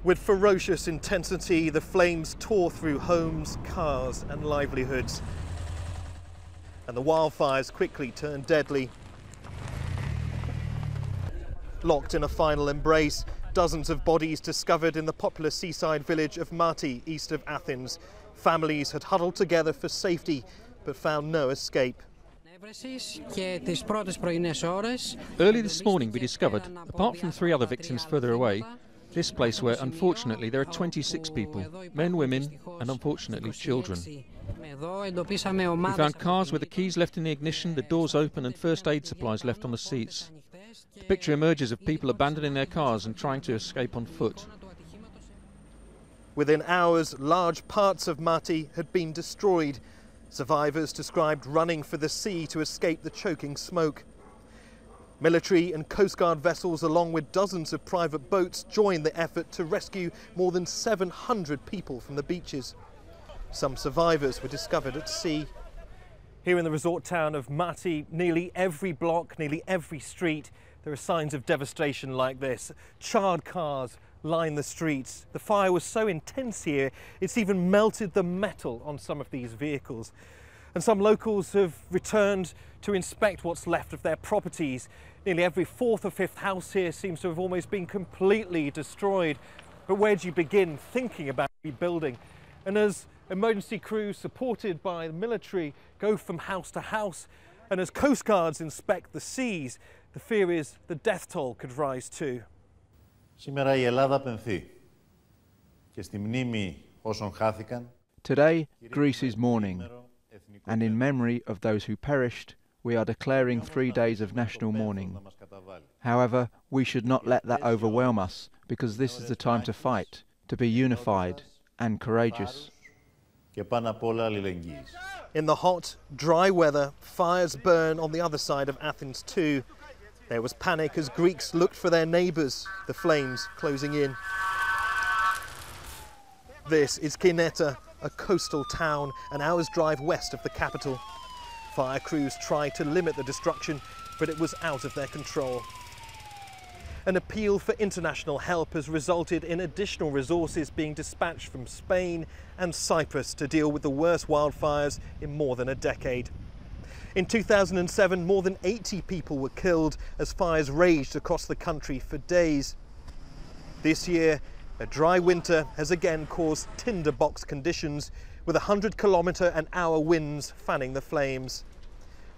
With ferocious intensity, the flames tore through homes, cars and livelihoods. And the wildfires quickly turned deadly. Locked in a final embrace, dozens of bodies discovered in the popular seaside village of Mati, east of Athens. Families had huddled together for safety, but found no escape. Early this morning we discovered, apart from 3 other victims further away, this place where unfortunately there are 26 people, men, women and unfortunately children. We found cars with the keys left in the ignition, the doors open and first aid supplies left on the seats. The picture emerges of people abandoning their cars and trying to escape on foot. Within hours, large parts of Mati had been destroyed. Survivors described running for the sea to escape the choking smoke. Military and coastguard vessels, along with dozens of private boats, joined the effort to rescue more than 700 people from the beaches. Some survivors were discovered at sea. Here in the resort town of Mati, nearly every block, nearly every street, there are signs of devastation like this. Charred cars line the streets. The fire was so intense here, it's even melted the metal on some of these vehicles. And some locals have returned to inspect what's left of their properties. Nearly every 4th or 5th house here seems to have almost been completely destroyed. But where do you begin thinking about rebuilding? And as emergency crews supported by the military go from house to house, and as coastguards inspect the seas, the fear is the death toll could rise too. Σήμερα η Ελλάδα πενθεί και στη μνήμη όσων χάθηκαν. Today, Greece is mourning, and in memory of those who perished, we are declaring 3 days of national mourning. However, we should not let that overwhelm us, because this is the time to fight, to be unified and courageous. In the hot, dry weather, fires burn on the other side of Athens too. There was panic as Greeks looked for their neighbours, the flames closing in. This is Kineta, a coastal town an hour's drive west of the capital. Fire crews tried to limit the destruction, but it was out of their control. An appeal for international help has resulted in additional resources being dispatched from Spain and Cyprus to deal with the worst wildfires in more than a decade. In 2007, more than 80 people were killed as fires raged across the country for days. This year, a dry winter has again caused tinderbox conditions, with 100-kilometre-an-hour winds fanning the flames.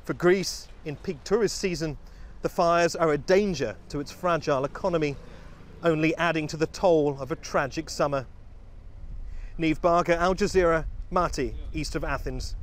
For Greece, in peak tourist season, the fires are a danger to its fragile economy, only adding to the toll of a tragic summer. Neave, Al Jazeera, Mati, east of Athens.